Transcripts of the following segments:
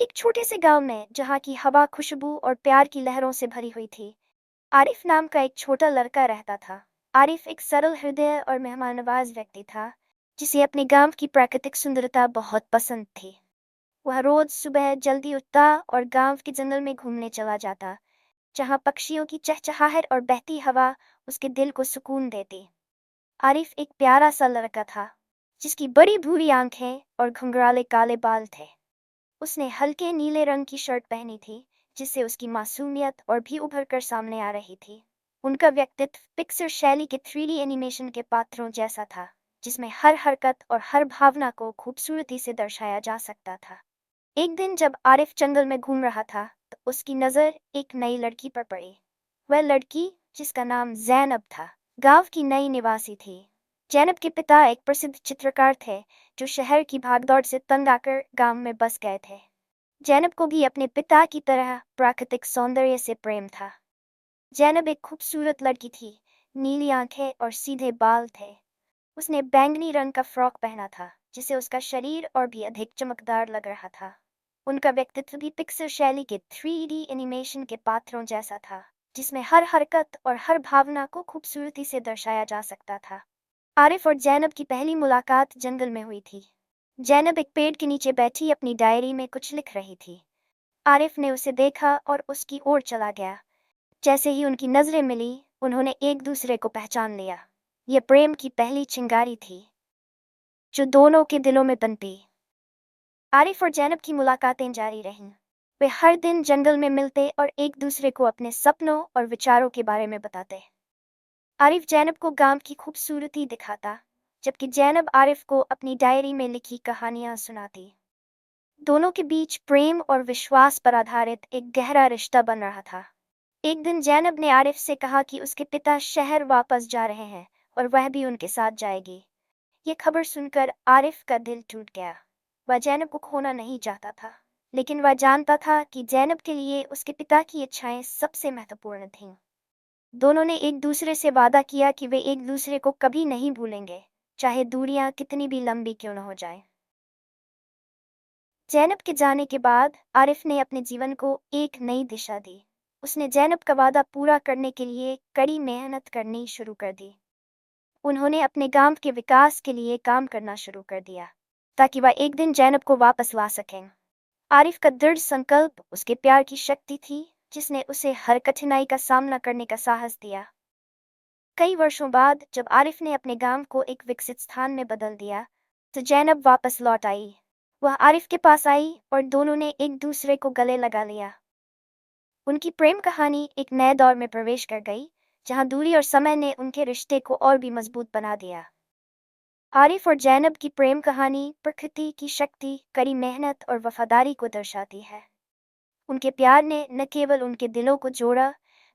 एक छोटे से गांव में जहाँ की हवा खुशबू और प्यार की लहरों से भरी हुई थी, आरिफ नाम का एक छोटा लड़का रहता था। आरिफ एक सरल हृदय और मेहमान नवाज व्यक्ति था, जिसे अपने गांव की प्राकृतिक सुंदरता बहुत पसंद थी। वह रोज सुबह जल्दी उठता और गांव के जंगल में घूमने चला जाता, जहाँ पक्षियों की चहचहाहट और बहती हवा उसके दिल को सुकून देती। आरिफ एक प्यारा सा लड़का था, जिसकी बड़ी भूरी आंखें और घुंघराले काले बाल थे। उसने हल्के नीले रंग की शर्ट पहनी थी, जिससे उसकी मासूमियत और भी उभर कर सामने आ रही थी। उनका व्यक्तित्व पिक्सर शैली के 3D एनिमेशन के पात्रों जैसा था, जिसमें हर हरकत और हर भावना को खूबसूरती से दर्शाया जा सकता था। एक दिन जब आरिफ जंगल में घूम रहा था, तो उसकी नज़र एक नई लड़की पर पड़ी। वह लड़की, जिसका नाम जैनब था, गांव की नई निवासी थी। जैनब के पिता एक प्रसिद्ध चित्रकार थे, जो शहर की भागदौड़ से तंग आकर गांव में बस गए थे। जैनब को भी अपने पिता की तरह प्राकृतिक सौंदर्य से प्रेम था। जैनब एक खूबसूरत लड़की थी, नीली आंखें और सीधे बाल थे। उसने बैंगनी रंग का फ्रॉक पहना था, जिससे उसका शरीर और भी अधिक चमकदार लग रहा था। उनका व्यक्तित्व भी पिक्सर शैली के 3D एनिमेशन के पात्रों जैसा था, जिसमें हर हरकत और हर भावना को खूबसूरती से दर्शाया जा सकता था। आरिफ और जैनब की पहली मुलाकात जंगल में हुई थी। जैनब एक पेड़ के नीचे बैठी अपनी डायरी में कुछ लिख रही थी। आरिफ ने उसे देखा और उसकी ओर चला गया। जैसे ही उनकी नजरें मिली, उन्होंने एक दूसरे को पहचान लिया। यह प्रेम की पहली चिंगारी थी, जो दोनों के दिलों में पनपी। आरिफ और जैनब की मुलाकातें जारी रहीं। वे हर दिन जंगल में मिलते और एक दूसरे को अपने सपनों और विचारों के बारे में बताते। आरिफ जैनब को गांव की खूबसूरती दिखाता, जबकि जैनब आरिफ को अपनी डायरी में लिखी कहानियां सुनाती। दोनों के बीच प्रेम और विश्वास पर आधारित एक गहरा रिश्ता बन रहा था। एक दिन जैनब ने आरिफ से कहा कि उसके पिता शहर वापस जा रहे हैं और वह भी उनके साथ जाएगी। ये खबर सुनकर आरिफ का दिल टूट गया। वह जैनब को खोना नहीं चाहता था, लेकिन वह जानता था कि जैनब के लिए उसके पिता की इच्छाएं सबसे महत्वपूर्ण थीं। दोनों ने एक दूसरे से वादा किया कि वे एक दूसरे को कभी नहीं भूलेंगे, चाहे दूरियां कितनी भी लंबी क्यों न हो जाएं। जैनब के जाने के बाद आरिफ ने अपने जीवन को एक नई दिशा दी। उसने जैनब का वादा पूरा करने के लिए कड़ी मेहनत करनी शुरू कर दी। उन्होंने अपने गांव के विकास के लिए काम करना शुरू कर दिया, ताकि वह एक दिन जैनब को वापस ला सकें। आरिफ का दृढ़ संकल्प उसके प्यार की शक्ति थी, जिसने उसे हर कठिनाई का सामना करने का साहस दिया। कई वर्षों बाद जब आरिफ ने अपने गांव को एक विकसित स्थान में बदल दिया, तो जैनब वापस लौट आई। वह आरिफ के पास आई और दोनों ने एक दूसरे को गले लगा लिया। उनकी प्रेम कहानी एक नए दौर में प्रवेश कर गई, जहां दूरी और समय ने उनके रिश्ते को और भी मजबूत बना दिया। आरिफ और जैनब की प्रेम कहानी प्रकृति की शक्ति, कड़ी मेहनत और वफादारी को दर्शाती है। उनके प्यार ने न केवल उनके दिलों को जोड़ा,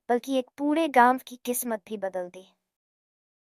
बल्कि एक पूरे गांव की किस्मत भी बदल दी।